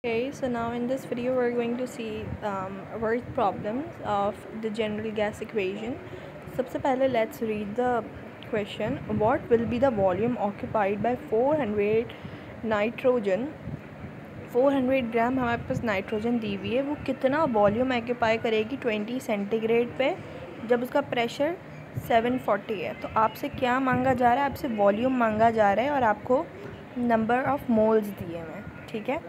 Okay, so now in this video we're going to see word problems of the general gas equation. सबसे पहले let's read the question. What will be the volume occupied by 400 nitrogen? 400 ग्राम हमारे पास nitrogen दी हुई है, वो कितना volume occupy करेगी 20 centigrade पे जब उसका प्रेशर 740 है। तो आपसे क्या मांगा जा रहा है? आपसे वॉल्यूम मांगा जा रहा है और आपको नंबर ऑफ़ मोल्स दिए हुए हैं। ठीक है,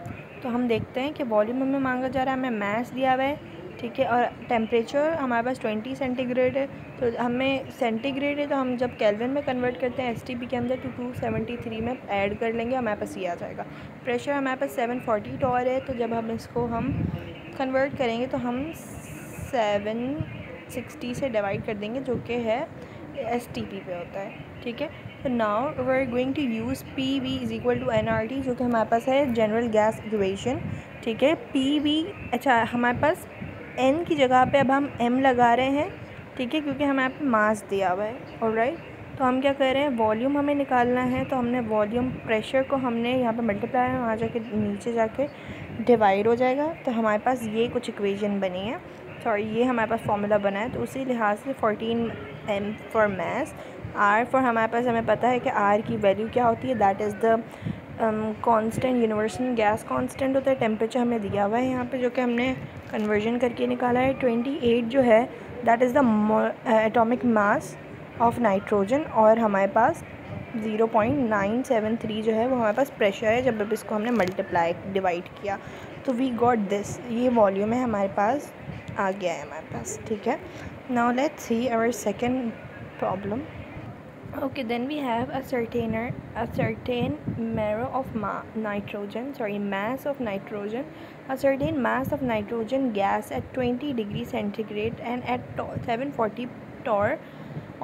तो हम देखते हैं कि वॉल्यूम हमें मांगा जा रहा है, हमें मास दिया हुआ है। ठीक है, और टेम्परेचर हमारे पास 20 सेंटीग्रेड है, तो हमें सेंटीग्रेड है तो हम जब केल्विन में कन्वर्ट करते हैं एसटीपी के अंदर तो 273 में ऐड कर लेंगे, हमारे पास ये आ जाएगा। प्रेशर हमारे पास 740 टॉर है, तो जब हम इसको हम कन्वर्ट करेंगे तो हम 760 से डिवाइड कर देंगे, जो कि है एसटीपी पे होता है। ठीक है, तो now we are going to use P V is equal to nRT, जो कि हमारे पास है जनरल गैस इक्वेशन। ठीक है, पी वी, अच्छा हमारे पास एन की जगह पे अब हम एम लगा रहे हैं। ठीक है, क्योंकि हमें यहाँ पे मास दिया हुआ है। ऑलराइट, तो हम क्या कर रहे हैं, वॉल्यूम हमें निकालना है, तो हमने वॉल्यूम प्रेशर को हमने यहाँ पे मल्टीप्लाई है, वहाँ जाके नीचे जाके डिवाइड हो जाएगा, तो हमारे पास ये कुछ इक्वेशन बनी है। सॉरी, ये हमारे पास फॉर्मूला बना है, तो उसी लिहाज से 14 M for mass, R for हमारे पास हमें पता है कि आर की वैल्यू क्या होती है, that is the constant, universal gas constant होता है। टेम्परेचर हमें दिया हुआ है यहाँ पे, जो कि हमने कन्वर्जन करके निकाला है। 28 जो है that is the atomic mass of nitrogen, और हमारे पास 0.973 जो है वो हमारे पास प्रेशर है जब इसको हमने मल्टीप्लाई डिवाइड किया, तो वी गॉट दिस, ये वॉल्यूम है हमारे पास, आ गया है हमारे पास। ठीक है, now let's see our second problem. Okay, then we have a certain mass of nitrogen, a certain mass of nitrogen gas at 20 degrees centigrade and at 740 torr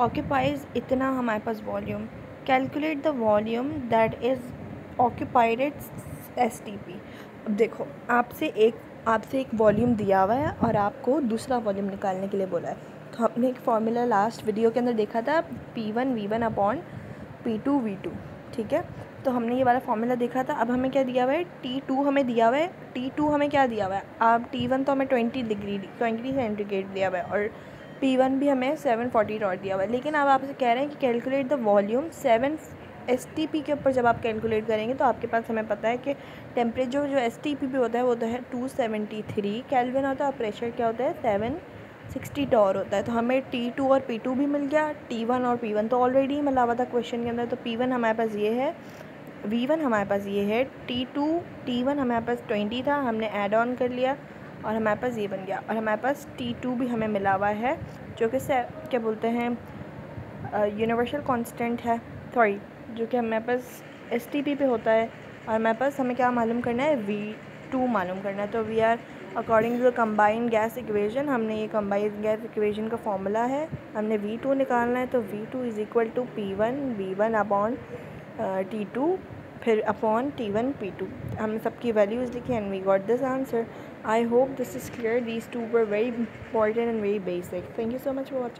occupies इतना हमारे पास volume. Calculate the volume that is occupied at STP. अब देखो, आपसे एक volume दिया हुआ है और आपको दूसरा वॉल्यूम निकालने के लिए बोला है। तो हमने एक फार्मूला लास्ट वीडियो के अंदर देखा था, P1 V1 upon P2 V2. ठीक है, तो हमने ये वाला फार्मूला देखा था। अब हमें क्या दिया हुआ है, T2 हमें दिया हुआ है। T2 हमें क्या दिया हुआ है, अब T1 तो हमें 20 सेंटीग्रेड दिया हुआ है, और P1 भी हमें 740 टॉर दिया हुआ है। लेकिन अब आपसे कह रहे हैं कि कैलकुलेट द वॉल्यूम 7 एसटीपी के ऊपर जब आप कैलकुलेट करेंगे तो आपके पास हमें पता है कि टेम्परेचर जो एसटीपी पे होता है वो तो है 273 केल्विन होता है, और प्रेशर क्या होता है 760 टॉर होता है। तो हमें T2 और P2 भी मिल गया, T1 और P1 तो ऑलरेडी मिला हुआ था क्वेश्चन के अंदर। तो P1 हमारे पास ये है, V1 हमारे पास ये है, T1 हमारे पास 20 था, हमने ऐड ऑन कर लिया और हमारे पास ये बन गया, और हमारे पास T2 भी हमें मिला हुआ है, जो कि क्या बोलते हैं यूनिवर्सल कांस्टेंट है, सॉरी, जो कि हमारे पास एसटीपी पे होता है। और हमारे पास हमें क्या मालूम करना है, V2 मालूम करना है। तो we are according to the combined gas equation, हमने ये कंबाइंड गैस इक्वेशन का फॉर्मूला है, हमने V2 निकालना है। तो V2 is equal to P1 V1 upon T2 फिर अपॉन T1 P2, हमने सबकी वैल्यूज़ लिखी and we got this answer. I hope this is clear. These two were very important and very basic. Thank you so much for watching.